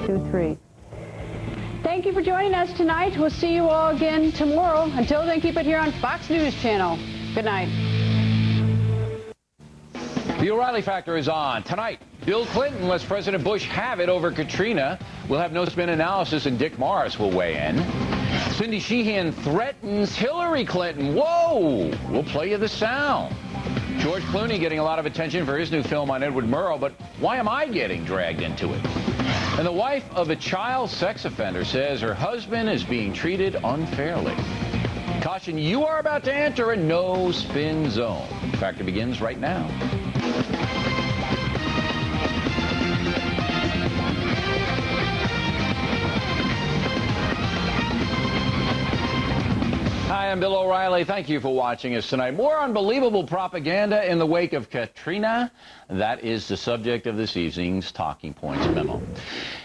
888-283. Thank you for joining us tonight. We'll see you all again tomorrow. Until then, keep it here on Fox News Channel. Good night. The O'Reilly Factor is on. Tonight, Bill Clinton lets President Bush have it over Katrina. We'll have no-spin analysis, and Dick Morris will weigh in. Cindy Sheehan threatens Hillary Clinton. Whoa! We'll play you the sound. George Clooney getting a lot of attention for his new film on Edward Murrow, but why am I getting dragged into it? And the wife of a child sex offender says her husband is being treated unfairly. Caution, you are about to enter a no-spin zone. Factor begins right now. Hi, I'm Bill O'Reilly. Thank you for watching us tonight. More unbelievable propaganda in the wake of Katrina. That is the subject of this evening's Talking Points memo.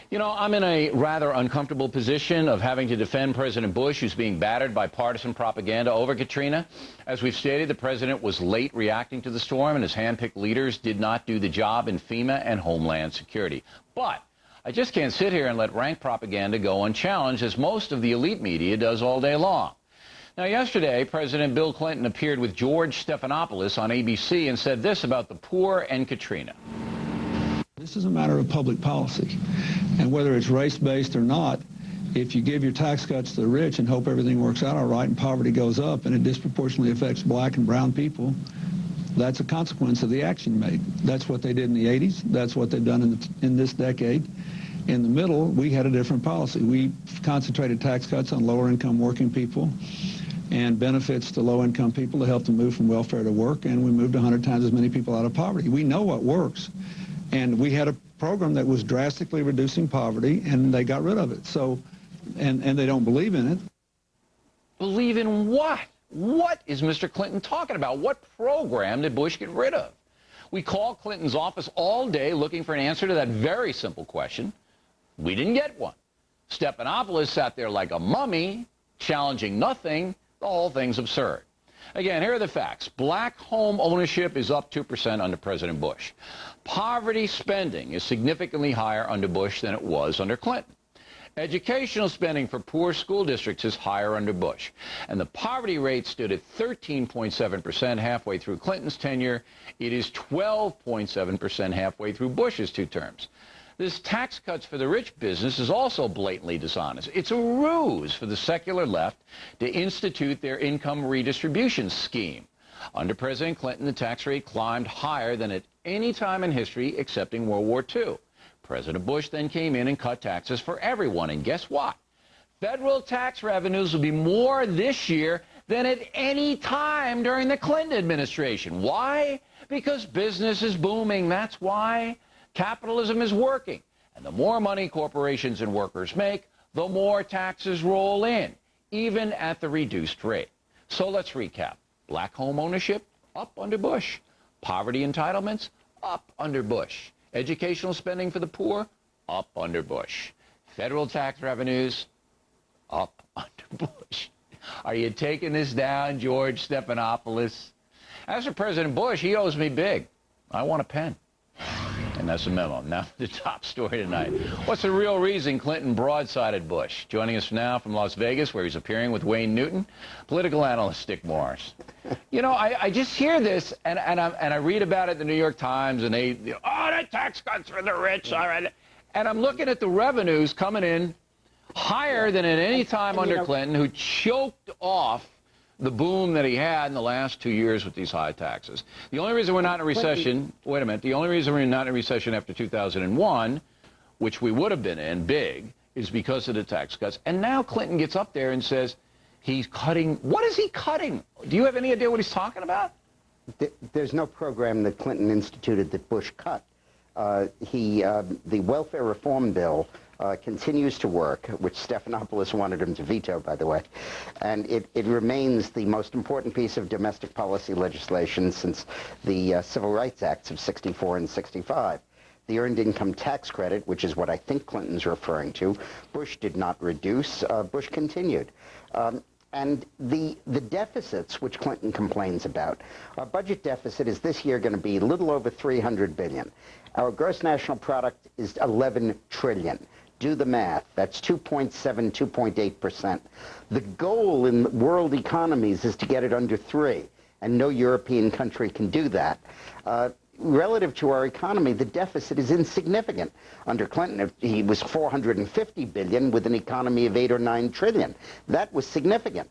You know, I'm in a rather uncomfortable position of having to defend President Bush, who's being battered by partisan propaganda over Katrina. As we've stated, the president was late reacting to the storm, and his hand-picked leaders did not do the job in FEMA and Homeland Security. But I just can't sit here and let rank propaganda go unchallenged, as most of the elite media does all day long. Now, yesterday, President Bill Clinton appeared with George Stephanopoulos on ABC and said this about the poor and Katrina. This is a matter of public policy, and whether it's race-based or not, if you give your tax cuts to the rich and hope everything works out all right and poverty goes up and it disproportionately affects black and brown people, that's a consequence of the action made. That's what they did in the 80s. That's what they've done in this decade. In the middle, we had a different policy. We concentrated tax cuts on lower-income working people and benefits to low-income people to help them move from welfare to work, and we moved 100 times as many people out of poverty. We know what works. And we had a program that was drastically reducing poverty, and they got rid of it. So, and they don't believe in it. Believe in what? What is Mr. Clinton talking about? What program did Bush get rid of? We called Clinton's office all day looking for an answer to that very simple question. We didn't get one. Stephanopoulos sat there like a mummy, challenging nothing. The whole thing's absurd. Again, here are the facts. Black home ownership is up 2% under President Bush. Poverty spending is significantly higher under Bush than it was under Clinton. Educational spending for poor school districts is higher under Bush. And the poverty rate stood at 13.7% halfway through Clinton's tenure. It is 12.7% halfway through Bush's 2 terms. This tax cuts for the rich business is also blatantly dishonest. It's a ruse for the secular left to institute their income redistribution scheme. Under President Clinton, the tax rate climbed higher than at any time in history excepting World War II. President Bush then came in and cut taxes for everyone. And guess what? Federal tax revenues will be more this year than at any time during the Clinton administration. Why? Because business is booming. That's why. Capitalism is working, and the more money corporations and workers make, the more taxes roll in, even at the reduced rate. So let's recap. Black home ownership, up under Bush. Poverty entitlements, up under Bush. Educational spending for the poor, up under Bush. Federal tax revenues, up under Bush. Are you taking this down, George Stephanopoulos? As for President Bush, he owes me big. I want a pen. And that's a memo. Now, the top story tonight. What's the real reason Clinton broadsided Bush? Joining us now from Las Vegas, where he's appearing with Wayne Newton, political analyst Dick Morris. You know, I just hear this, and I read about it in the New York Times, and they, oh, the tax cuts for the rich. All right. And I'm looking at the revenues coming in higher than at any time under Clinton, who choked off the boom that he had in the last 2 years with these high taxes. The only reason we're not in a recession, wait a minute, the only reason we're not in a recession after 2001, which we would have been in big, is because of the tax cuts. And now Clinton gets up there and says he's cutting. What is he cutting? Do you have any idea what he's talking about? There's no program that Clinton instituted that Bush cut. The welfare reform bill continues to work, which Stephanopoulos wanted him to veto, by the way, and it remains the most important piece of domestic policy legislation since the Civil Rights Acts of '64 and '65. The Earned Income Tax Credit, which is what I think Clinton's referring to, Bush did not reduce, Bush continued. And the deficits, which Clinton complains about, our budget deficit is this year going to be a little over $300 billion. Our gross national product is $11 trillion. Do the math. That's 2.7, 2.8%. The goal in world economies is to get it under 3, and no European country can do that. Relative to our economy, the deficit is insignificant. Under Clinton, he was $450 billion with an economy of 8 or 9 trillion. That was significant.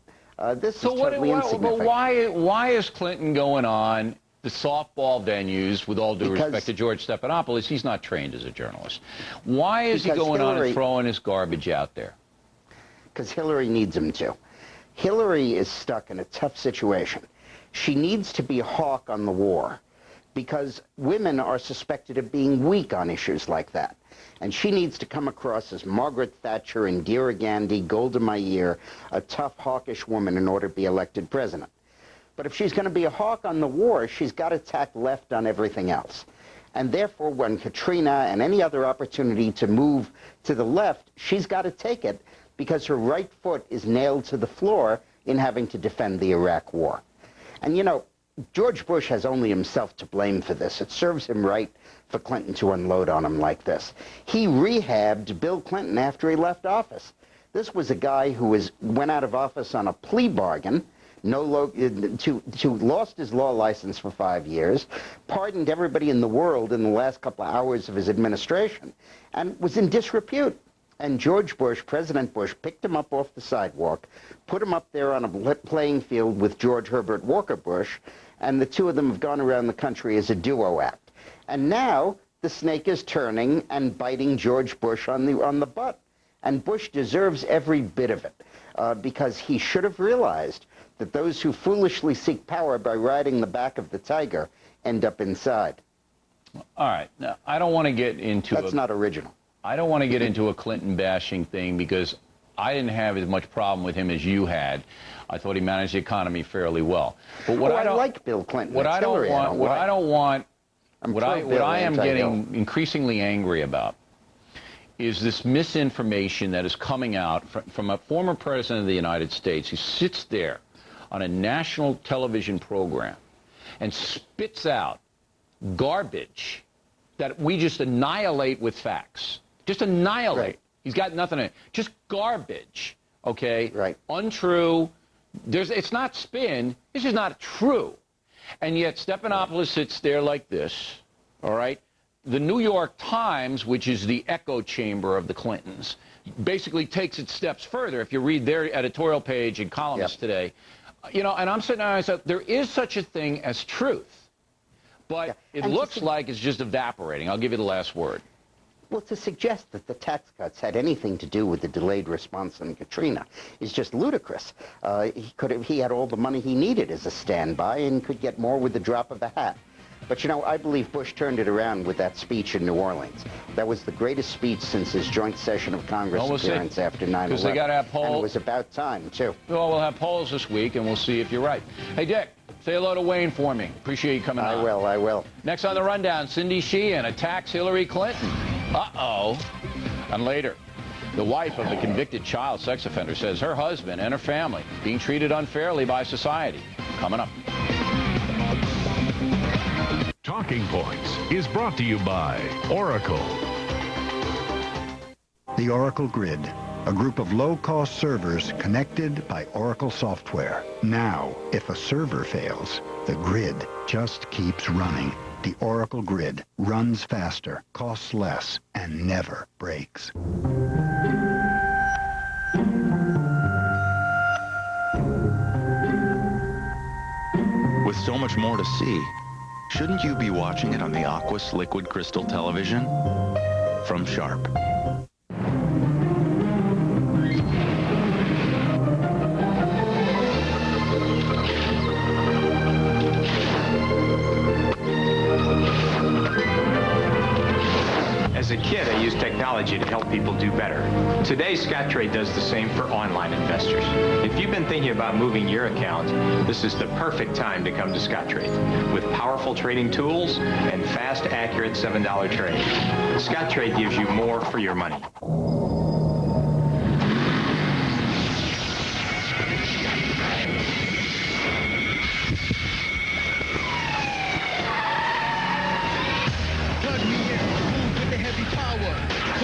This is totally insignificant. But why is Clinton going on the softball venues, with all due respect to George Stephanopoulos? He's not trained as a journalist. Why is he going on and throwing his garbage out there? Because Hillary needs him to. Hillary is stuck in a tough situation. She needs to be a hawk on the war, because women are suspected of being weak on issues like that. And she needs to come across as Margaret Thatcher, Indira Gandhi, Golda Meir, a tough, hawkish woman in order to be elected president. But if she's going to be a hawk on the war, she's got to tack left on everything else. And therefore, when Katrina and any other opportunity to move to the left, she's got to take it, because her right foot is nailed to the floor in having to defend the Iraq war. And, you know, George Bush has only himself to blame for this. It serves him right for Clinton to unload on him like this. He rehabbed Bill Clinton after he left office. This was a guy who went out of office on a plea bargain, lost his law license for 5 years, pardoned everybody in the world in the last couple of hours of his administration, and was in disrepute. And George Bush, President Bush, picked him up off the sidewalk, put him up there on a playing field with George Herbert Walker Bush, and the two of them have gone around the country as a duo act. And now the snake is turning and biting George Bush on the butt. And Bush deserves every bit of it, because he should have realized that those who foolishly seek power by riding the back of the tiger end up inside. All right. Now, I don't want to get into That's not original. I don't want to get into a Clinton bashing thing, because I didn't have as much problem with him as you had. I thought he managed the economy fairly well. But what I like Bill Clinton. What I am getting increasingly angry about is this misinformation that is coming out from a former president of the United States who sits there on a national television program and spits out garbage that we just annihilate with facts. Just annihilate. Right. He's got nothing in it. Just garbage, okay? Right. Untrue. It's not spin. It's just not true. And yet Stephanopoulos sits there like this, all right? The New York Times, which is the echo chamber of the Clintons, basically takes it steps further. If you read their editorial page and columnists today, you know, and I'm sitting there and I said, there is such a thing as truth, but it looks like it's just evaporating. I'll give you the last word. Well, to suggest that the tax cuts had anything to do with the delayed response on Katrina is just ludicrous. He had all the money he needed as a standby and could get more with the drop of a hat. But, you know, I believe Bush turned it around with that speech in New Orleans. That was the greatest speech since his joint session of Congress appearance after 9/11. Because they got to have polls. And it was about time, too. Well, we'll have polls this week, and we'll see if you're right. Hey, Dick, say hello to Wayne for me. Appreciate you coming on. I will. Next on the rundown, Cindy Sheehan attacks Hillary Clinton. Uh-oh. And later, the wife of the convicted child sex offender says her husband and her family being treated unfairly by society. Coming up. Talking Points is brought to you by Oracle. The Oracle Grid, a group of low-cost servers connected by Oracle software. Now, if a server fails, the grid just keeps running. The Oracle Grid runs faster, costs less, and never breaks. With so much more to see, shouldn't you be watching it on the Aquas Liquid Crystal Television? From Sharp. As a kid, I used technology to help people do better. Today, Scottrade does the same for online investors. If you've been thinking about moving your account, this is the perfect time to come to Scottrade. With powerful trading tools and fast, accurate $7 trades, Scottrade gives you more for your money.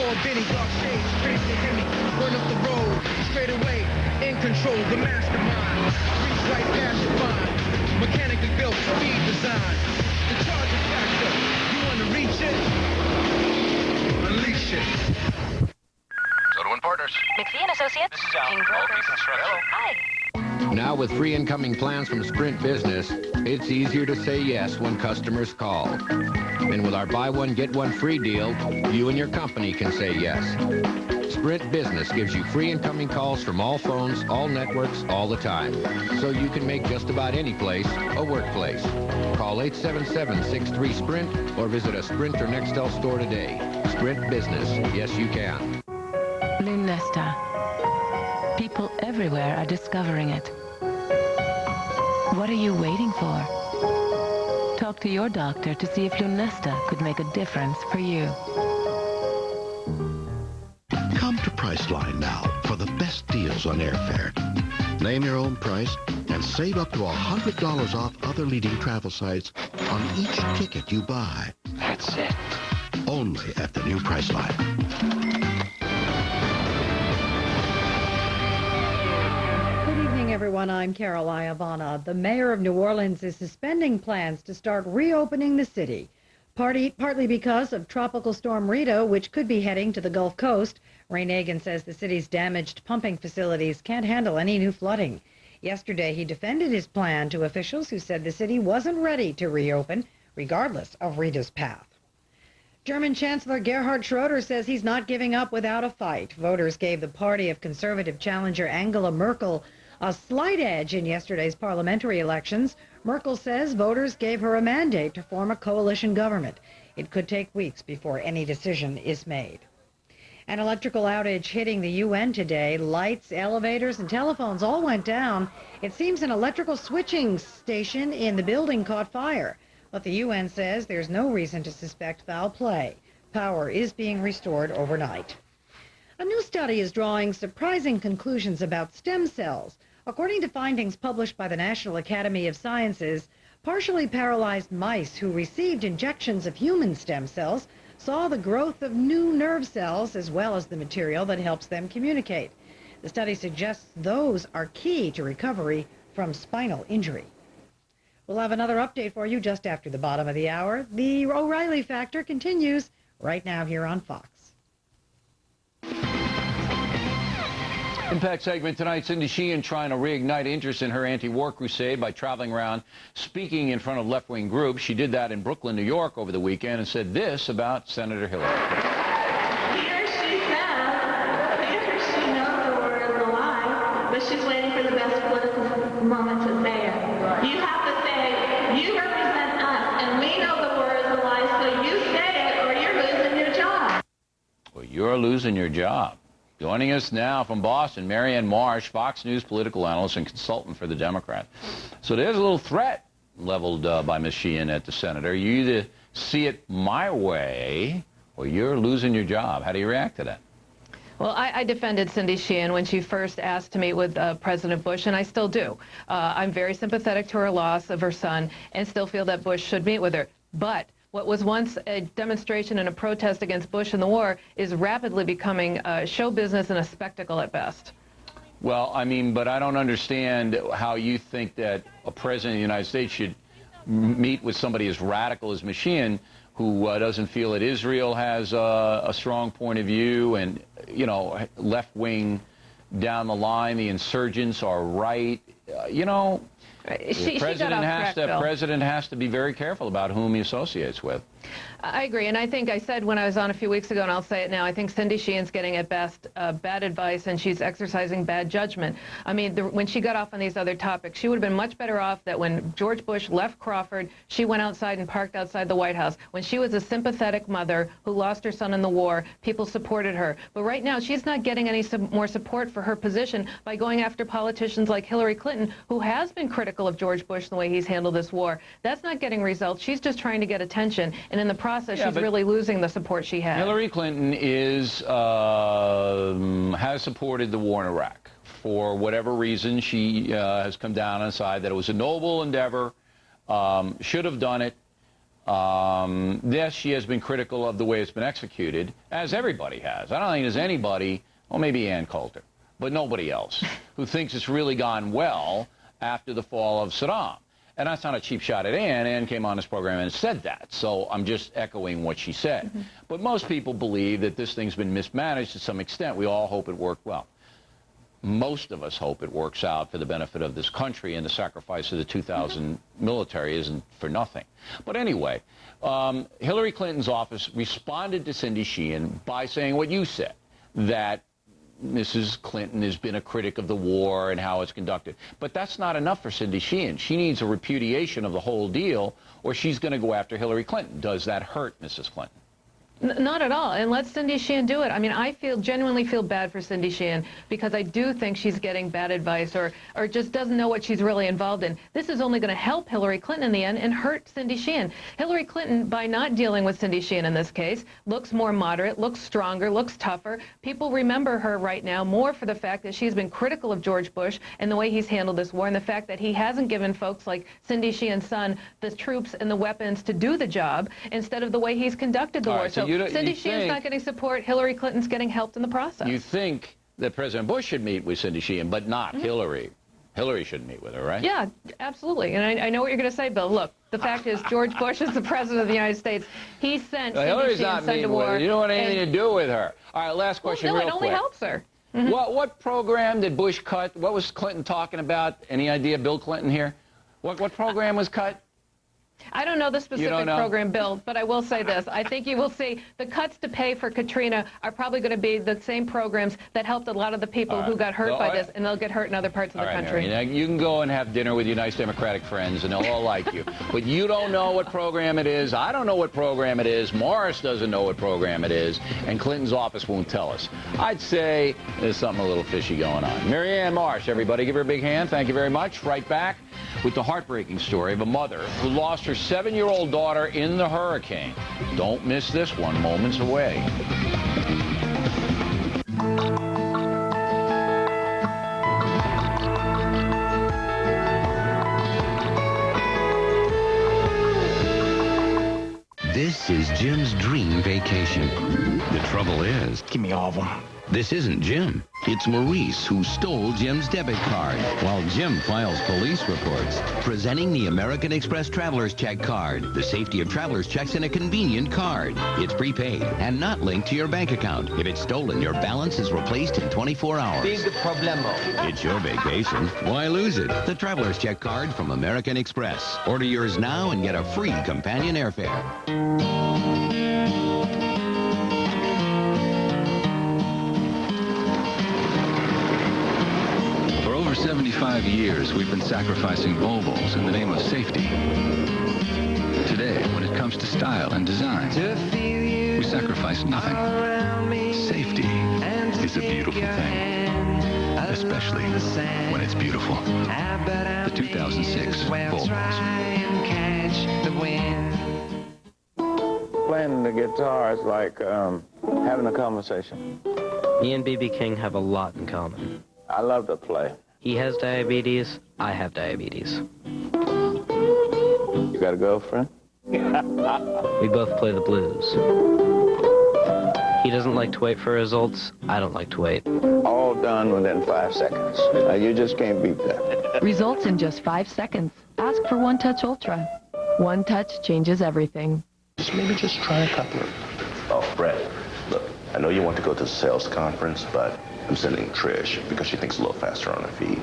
Lord Benny, dark shades, straight to Hemi. Run up the road, straight away, in control, the mastermind. Reach right past your mind. Mechanically built, speed design. The charging factor, you want to reach it? Unleash it. Soto and Partners. McPhee and Associates. This is Al. King Brokers. LP Construction. Hi. Now with free incoming plans from Sprint Business, it's easier to say yes when customers call. And with our buy one, get one free deal, you and your company can say yes. Sprint Business gives you free incoming calls from all phones, all networks, all the time. So you can make just about any place a workplace. Call 877-63-SPRINT or visit a Sprint or Nextel store today. Sprint Business. Yes, you can. Lunesta. People everywhere are discovering it. What are you waiting for? Talk to your doctor to see if Lunesta could make a difference for you. Come to Priceline now for the best deals on airfare. Name your own price and save up to $100 off other leading travel sites on each ticket you buy. That's it. Only at the new Priceline. Good evening, everyone. I'm Carol Iavana. The mayor of New Orleans is suspending plans to start reopening the city, partly because of Tropical Storm Rita, which could be heading to the Gulf Coast. Ray Nagin says the city's damaged pumping facilities can't handle any new flooding. Yesterday, he defended his plan to officials who said the city wasn't ready to reopen, regardless of Rita's path. German Chancellor Gerhard Schroeder says he's not giving up without a fight. Voters gave the party of conservative challenger Angela Merkel a slight edge in yesterday's parliamentary elections. Merkel says voters gave her a mandate to form a coalition government. It could take weeks before any decision is made. An electrical outage hitting the UN today. Lights, elevators, and telephones all went down. It seems an electrical switching station in the building caught fire. But the UN says there's no reason to suspect foul play. Power is being restored overnight. A new study is drawing surprising conclusions about stem cells. According to findings published by the National Academy of Sciences, partially paralyzed mice who received injections of human stem cells saw the growth of new nerve cells as well as the material that helps them communicate. The study suggests those are key to recovery from spinal injury. We'll have another update for you just after the bottom of the hour. The O'Reilly Factor continues right now here on Fox. Impact segment tonight, Cindy Sheehan trying to reignite interest in her anti-war crusade by traveling around speaking in front of left-wing groups. She did that in Brooklyn, New York over the weekend and said this about Senator Hillary. Here she knows the word is a lie, but she's waiting for the best political moment to say it. You have to say, you represent us, and we know the word is a lie, so you say it or you're losing your job. Well, you're losing your job. Joining us now from Boston, Marianne Marsh, Fox News political analyst and consultant for the Democrats. So there's a little threat leveled by Ms. Sheehan at the senator. You either see it my way or you're losing your job. How do you react to that? Well, I defended Cindy Sheehan when she first asked to meet with President Bush, and I still do. I'm very sympathetic to her loss of her son and still feel that Bush should meet with her. But what was once a demonstration and a protest against Bush and the war is rapidly becoming show business and a spectacle at best. Well, I mean, but I don't understand how you think that a president of the United States should meet with somebody as radical as Ms. Sheehan, who doesn't feel that Israel has a strong point of view and, you know, left-wing down the line, the insurgents are right. You know, the president has to be very careful about whom he associates with. I agree, and I think I said when I was on a few weeks ago, and I'll say it now, I think Cindy Sheehan's getting at best bad advice, and she's exercising bad judgment. I mean, when she got off on these other topics, she would have been much better off that when George Bush left Crawford, she went outside and parked outside the White House. When she was a sympathetic mother who lost her son in the war, people supported her. But right now, she's not getting any more support for her position by going after politicians like Hillary Clinton, who has been critical of George Bush and the way he's handled this war. That's not getting results. She's just trying to get attention, and in the process, she's really losing the support she had. Hillary Clinton has supported the war in Iraq. For whatever reason, she has come down on the side that it was a noble endeavor, should have done it. Yes, she has been critical of the way it's been executed, as everybody has. I don't think there's anybody, well, maybe Ann Coulter, but nobody else, who thinks it's really gone well after the fall of Saddam. And that's not a cheap shot at Ann. Ann came on this program and said that. So I'm just echoing what she said. But most people believe that this thing's been mismanaged to some extent. We all hope it worked well. Most of us hope it works out for the benefit of this country, and the sacrifice of the 2,000 military isn't for nothing. But anyway, Hillary Clinton's office responded to Cindy Sheehan by saying what you said, that Mrs. Clinton has been a critic of the war and how it's conducted. But that's not enough for Cindy Sheehan. She needs a repudiation of the whole deal, or she's going to go after Hillary Clinton. Does that hurt Mrs. Clinton? Not at all, and let Cindy Sheehan do it. I mean, I genuinely feel bad for Cindy Sheehan because I do think she's getting bad advice or just doesn't know what she's really involved in. This is only going to help Hillary Clinton in the end and hurt Cindy Sheehan. Hillary Clinton, by not dealing with Cindy Sheehan in this case, looks more moderate, looks stronger, looks tougher. People remember her right now more for the fact that she's been critical of George Bush and the way he's handled this war, and the fact that he hasn't given folks like Cindy Sheehan's son the troops and the weapons to do the job instead of the way he's conducted the war. Right, so Cindy Sheehan's not getting support. Hillary Clinton's getting helped in the process. You think that President Bush should meet with Cindy Sheehan, but not Hillary. Hillary should meet with her, right? Yeah, absolutely. And I know what you're going to say, Bill. Look, the fact is George Bush is the president of the United States. He sent Hillary's Cindy not Sheehan's son to war. You don't want anything to do with her. All right, last question well, no, real quick. it only helps her. What program did Bush cut? What was Clinton talking about? Any idea, Bill Clinton here? What program was cut? I don't know the specific program, Bill, but I will say this. I think you will see the cuts to pay for Katrina are probably going to be the same programs that helped a lot of the people who got hurt by this, and they'll get hurt in other parts of the country. Mary, you can go and have dinner with your nice Democratic friends, and they'll all like you. But you don't know what program it is. I don't know what program it is. Morris doesn't know what program it is, and Clinton's office won't tell us. I'd say there's something a little fishy going on. Marianne Marsh, everybody, give her a big hand. Thank you very much. Right back with the heartbreaking story of a mother who lost her 7-year-old daughter in the hurricane. Don't miss this one, moments away. This is Jim's dream vacation. The trouble is, give me all of them. This isn't Jim. It's Maurice who stole Jim's debit card while Jim files police reports. Presenting the American Express Traveler's Check card. The safety of traveler's checks in a convenient card. It's prepaid and not linked to your bank account. If it's stolen, your balance is replaced in 24 hours. Big problemo. It's your vacation. Why lose it? The Traveler's Check card from American Express. Order yours now and get a free companion airfare. For over 75 years, we've been sacrificing Volvos in the name of safety. Today, when it comes to style and design, we sacrifice nothing. Safety is a beautiful thing, especially when it's beautiful. The 2006 Volvos. Playing the guitar is like having a conversation. Me and B.B. King have a lot in common. I love to play. He has diabetes, I have diabetes. You got a girlfriend? We both play the blues. He doesn't like to wait for results, I don't like to wait. All done within 5 seconds. You just can't beat that. Results in just 5 seconds. Ask for One Touch Ultra. One touch changes everything. Maybe just try a couple of... Oh, Brett, look, I know you want to go to the sales conference, but I'm sending Trish because she thinks a little faster on her feet.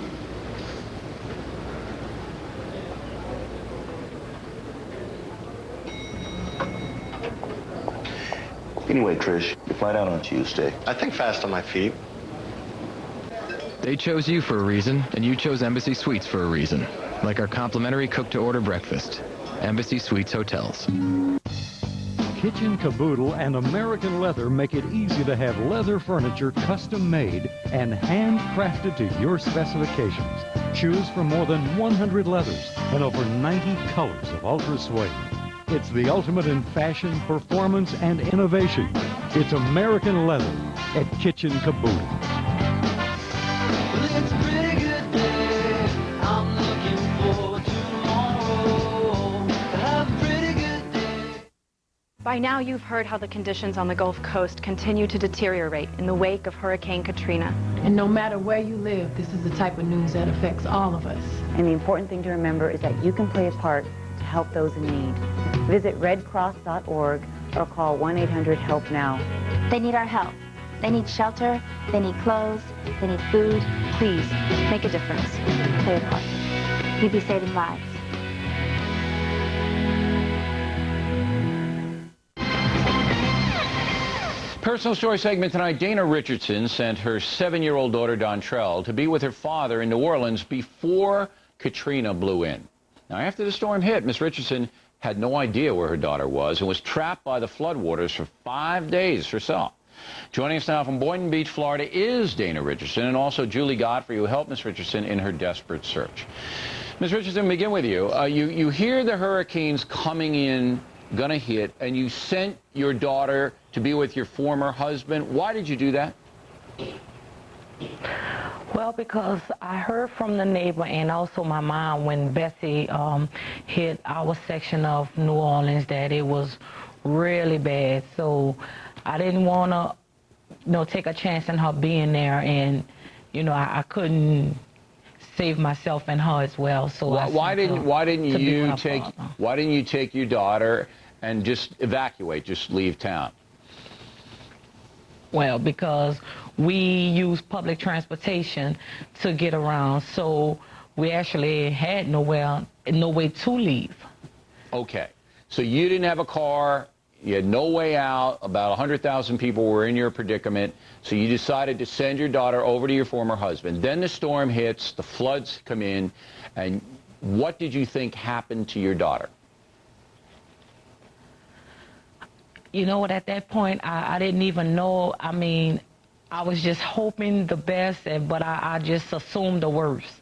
Anyway, Trish, you fly out on Tuesday. I think fast on my feet. They chose you for a reason, and you chose Embassy Suites for a reason. Like our complimentary cook-to-order breakfast. Embassy Suites Hotels. Kitchen Caboodle and American Leather make it easy to have leather furniture custom-made and handcrafted to your specifications. Choose from more than 100 leathers and over 90 colors of ultra suede. It's the ultimate in fashion, performance, and innovation. It's American Leather at Kitchen Caboodle. By now you've heard how the conditions on the Gulf Coast continue to deteriorate in the wake of Hurricane Katrina. And no matter where you live, this is the type of news that affects all of us. And the important thing to remember is that you can play a part to help those in need. Visit redcross.org or call 1-800-HELP-NOW. They need our help. They need shelter, they need clothes, they need food. Please, make a difference. Play a part. You'd be saving lives. Personal story segment tonight. Dana Richardson sent her 7-year-old daughter Dontrell to be with her father in New Orleans before Katrina blew in. Now, after the storm hit, Miss Richardson had no idea where her daughter was and was trapped by the floodwaters for 5 days herself. Joining us now from Boynton Beach, Florida, is Dana Richardson and also Julie Godfrey, who helped Miss Richardson in her desperate search. Miss Richardson, begin with you. You hear the hurricanes coming in, gonna hit, and you sent your daughter to be with your former husband. Why did you do that? Well, because I heard from the neighbor and also my mom when Bessie hit our section of New Orleans that it was really bad. So I didn't want to, take a chance in her being there, and I couldn't save myself and her as well. So why didn't you take your daughter and just evacuate, just leave town? Well, because we use public transportation to get around, so we actually had no way to leave. Okay, so you didn't have a car, you had no way out, about 100,000 people were in your predicament, so you decided to send your daughter over to your former husband. Then the storm hits, the floods come in, and what did you think happened to your daughter? You know what, at that point, I didn't even know. I mean, I was just hoping the best, but I just assumed the worst,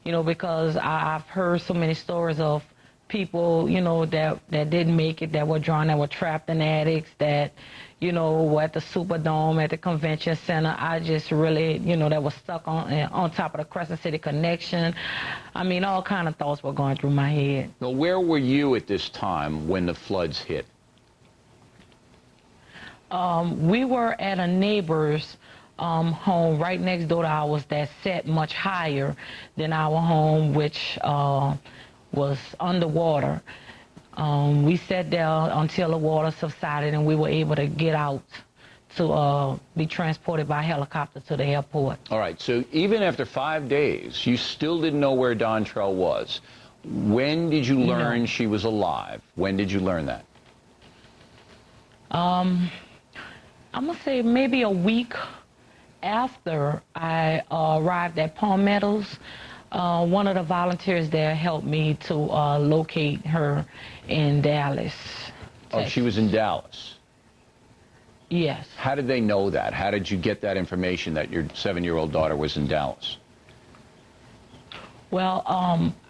because I've heard so many stories of people, that didn't make it, that were drowned, that were trapped in attics, that, were at the Superdome, at the convention center. I just really, that was stuck on top of the Crescent City connection. I mean, all kind of thoughts were going through my head. Now, where were you at this time when the floods hit? We were at a neighbor's home right next door to ours that set much higher than our home, which was underwater. We sat there until the water subsided and we were able to get out to be transported by helicopter to the airport. All right, so even after 5 days, you still didn't know where Dontrell was. When did you learn she was alive? When did you learn that? I'm going to say maybe a week after I arrived at Palm Meadows. One of the volunteers there helped me to locate her in Dallas, Texas. Oh, she was in Dallas? Yes. How did they know that? How did you get that information that your 7-year-old daughter was in Dallas? Well,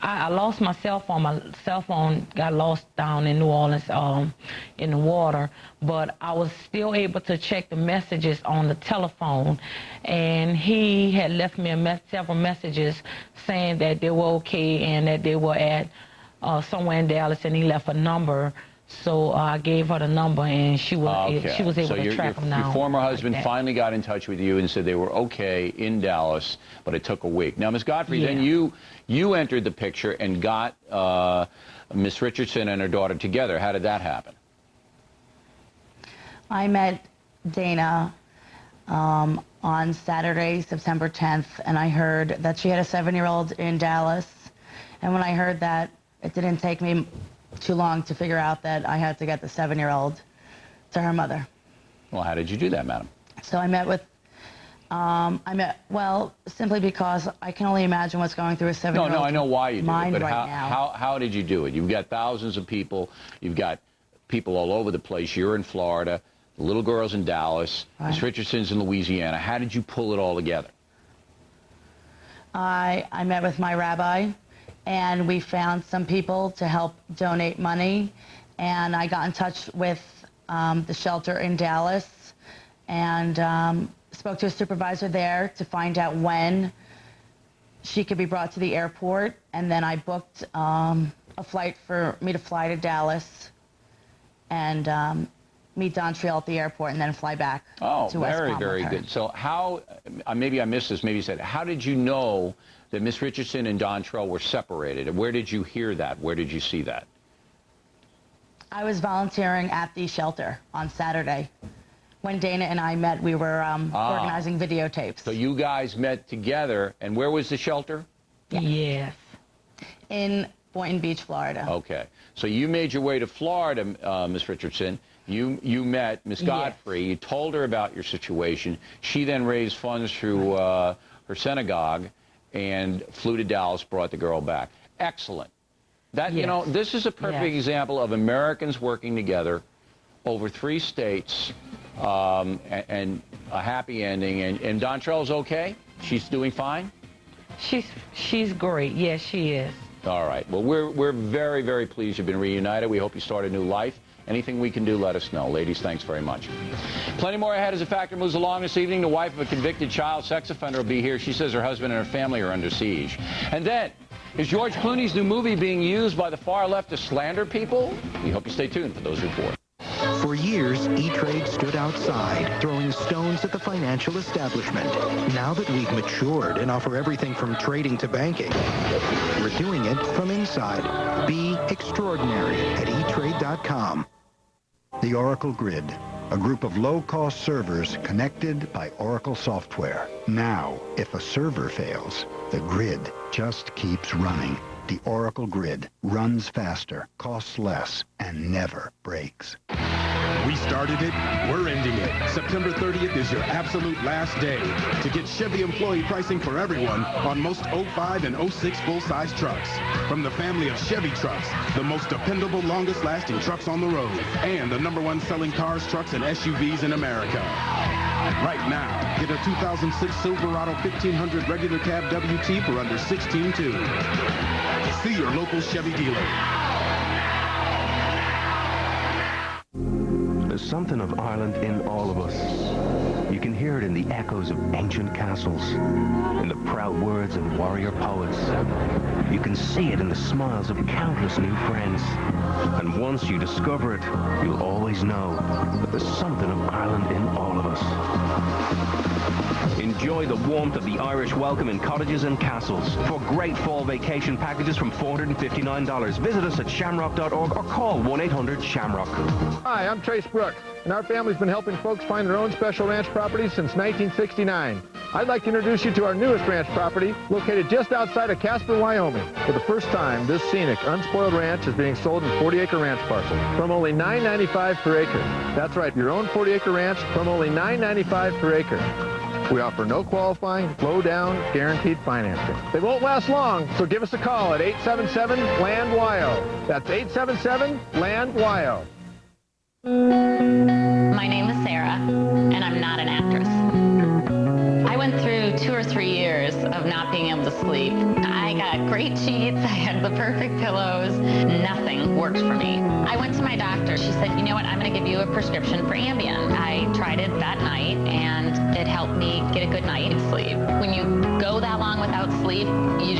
I lost my cell phone. My cell phone got lost down in New Orleans in the water, but I was still able to check the messages on the telephone, and he had left me several messages saying that they were okay and that they were at somewhere in Dallas, and he left a number. So I gave her the number, and she was able to track them down. Your former husband finally got in touch with you and said they were okay in Dallas, but it took a week. Now, Ms. Godfrey, then you entered the picture and got Miss Richardson and her daughter together. How did that happen? I met Dana on Saturday, September 10th, and I heard that she had a 7-year-old in Dallas. And when I heard that, it didn't take me too long to figure out that I had to get the 7-year-old to her mother. Well, how did you do that, madam? So I met with, simply because I can only imagine what's going through a 7-year-old No, I know why you do it, but now. how did you do it? You've got thousands of people. You've got people all over the place. You're in Florida. The little girl's in Dallas. Right. Miss Richardson's in Louisiana. How did you pull it all together? I met with my rabbi, and we found some people to help donate money, and I got in touch with the shelter in Dallas and spoke to a supervisor there to find out when she could be brought to the airport, and then I booked a flight for me to fly to Dallas, and meet Dontrell at the airport and then fly back Oh, to West Palm very with her. good. So how, maybe I missed this, maybe you said, how did you know that Miss Richardson and Dontrell were separated? Where did you hear that? Where did you see that? I was volunteering at the shelter on Saturday. When Dana and I met, we were organizing videotapes. So you guys met together, and where was the shelter? Yes. In Boynton Beach, Florida. Okay. So you made your way to Florida, Miss Richardson. You met Miss Godfrey. You told her about your situation. She then raised funds through her synagogue and flew to Dallas, brought the girl back. Excellent. That, you know, this is a perfect example of Americans working together over 3 states and a happy ending. And Dontrell's okay? She's doing fine? She's great. Yes, she is. All right. Well, we're very, very pleased you've been reunited. We hope you start a new life. Anything we can do, let us know. Ladies, thanks very much. Plenty more ahead as the Factor moves along this evening. The wife of a convicted child sex offender will be here. She says her husband and her family are under siege. And then, is George Clooney's new movie being used by the far left to slander people? We hope you stay tuned for those reports. For years, E-Trade stood outside, throwing stones at the financial establishment. Now that we've matured and offer everything from trading to banking, we're doing it from inside. Be extraordinary at eTrade.com. The Oracle Grid, a group of low-cost servers connected by Oracle software. Now, if a server fails, the grid just keeps running. The Oracle Grid runs faster, costs less, and never breaks. We started it, we're ending it. September 30th is your absolute last day to get Chevy employee pricing for everyone on most 05 and 06 full-size trucks. From the family of Chevy trucks, the most dependable, longest-lasting trucks on the road, and the #1 selling cars, trucks, and SUVs in America. Right now, get a 2006 Silverado 1500 regular cab WT for under $16,200. See your local Chevy dealer. There's something of Ireland in all of us. You can hear it in the echoes of ancient castles, in the proud words of warrior poets. You can see it in the smiles of countless new friends. And once you discover it, you'll always know that there's something of Ireland in all of us. Enjoy the warmth of the Irish welcome in cottages and castles. For great fall vacation packages from $459, visit us at shamrock.org or call 1-800-SHAMROCK. Hi, I'm Trace Brooks, and our family's been helping folks find their own special ranch properties since 1969. I'd like to introduce you to our newest ranch property, located just outside of Casper, Wyoming. For the first time, this scenic, unspoiled ranch is being sold in 40-acre ranch parcel from only $9.95 per acre. That's right, your own 40-acre ranch from only $9.95 per acre. We offer no qualifying, low-down, guaranteed financing. They won't last long, so give us a call at 877-LAND-WYO. That's 877-LAND-WYO. My name is Sarah, and I'm not an actress. I went through 2 or 3 years of not being able to sleep. I got great sheets, I had the perfect pillows. Nothing worked for me. I went to my doctor. She said, you know what, I'm going to give you a prescription for Ambien. I tried it that night, and it helped me get a good night's sleep. When you go that long without sleep, you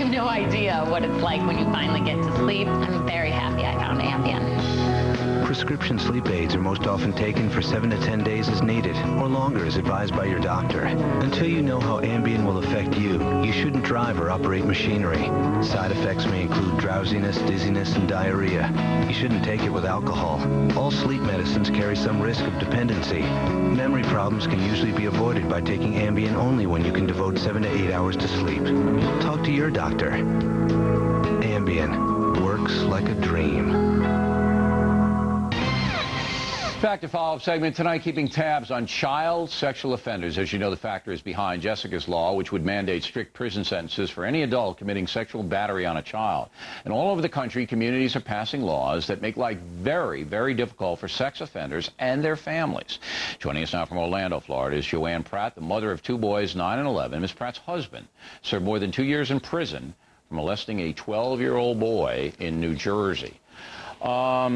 have no idea what it's like when you finally get to sleep. I'm very happy I found Ambien. Prescription sleep aids are most often taken for 7 to 10 days as needed, or longer as advised by your doctor. Until you know how Ambien will affect you, you shouldn't drive or operate machinery. Side effects may include drowsiness, dizziness, and diarrhea. You shouldn't take it with alcohol. All sleep medicines carry some risk of dependency. Memory problems can usually be avoided by taking Ambien only when you can devote 7 to 8 hours to sleep. Talk to your doctor. Ambien works like a dream. Factor follow-up segment tonight, keeping tabs on child sexual offenders. As you know, the Factor is behind Jessica's law, which would mandate strict prison sentences for any adult committing sexual battery on a child. And all over the country, communities are passing laws that make life very, very difficult for sex offenders and their families. Joining us now from Orlando, Florida, is Joanne Pratt, the mother of 2 boys, 9 and 11. Ms. Pratt's husband served more than 2 years in prison for molesting a 12-year-old boy in New Jersey. All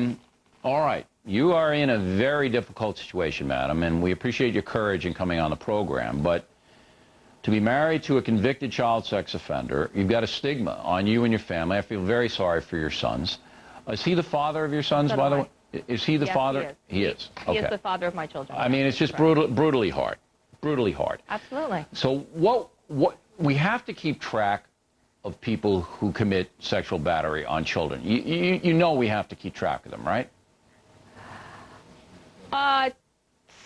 right. You are in a very difficult situation, madam, and we appreciate your courage in coming on the program. But to be married to a convicted child sex offender, you've got a stigma on you and your family. I feel very sorry for your sons. Is he the father of your sons, by the way? Is he the Yes, father? he is. Okay. He is the father of my children. I mean, it's just Correct. brutally hard. Brutally hard. Absolutely. So what we have to keep track of people who commit sexual battery on children. You know we have to keep track of them, right?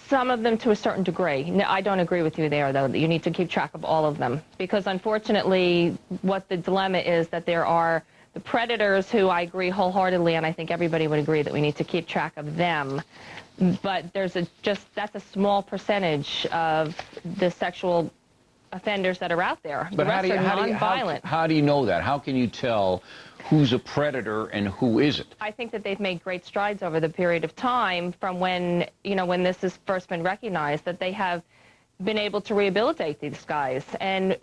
Some of them to a certain degree. No, I don't agree with you there, though. You need to keep track of all of them. Because unfortunately, what the dilemma is that there are the predators who I agree wholeheartedly, and I think everybody would agree that we need to keep track of them. But there's that's a small percentage of the sexual offenders that are out there. But the rest are nonviolent. how do you know that? How can you tell who's a predator and who isn't? I think that they've made great strides over the period of time from when this has first been recognized, that they have been able to rehabilitate these guys, and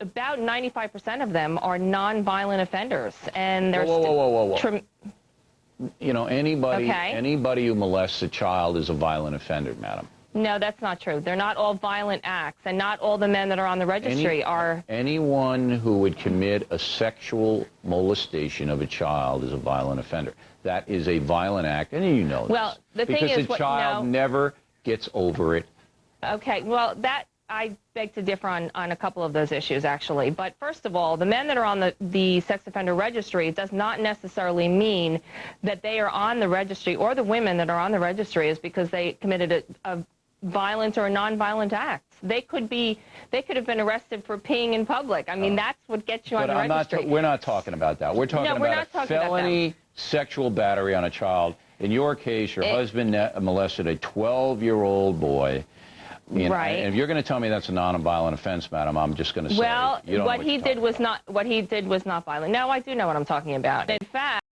about 95% of them are non-violent offenders, and they're whoa. Anybody who molests a child is a violent offender, madam. No, that's not true. They're not all violent acts, and not all the men that are on the registry are. Anyone who would commit a sexual molestation of a child is a violent offender. That is a violent act, and you know this. Well, the thing because is, the child never gets over it. Okay, well, that I beg to differ on a couple of those issues, actually. But first of all, the men that are on the sex offender registry does not necessarily mean that they are on the registry, or the women that are on the registry is because they committed a violent or a non-violent act. They could have been arrested for peeing in public. I mean, that's what gets you on the registry. We're not talking about that. We're talking about a felony sexual battery on a child. In your case, your husband molested a 12-year-old boy. Right. And if you're going to tell me that's a non-violent offense, madam, I'm just going to say, well, you don't know what he did was not violent. No, I do know what I'm talking about. In fact,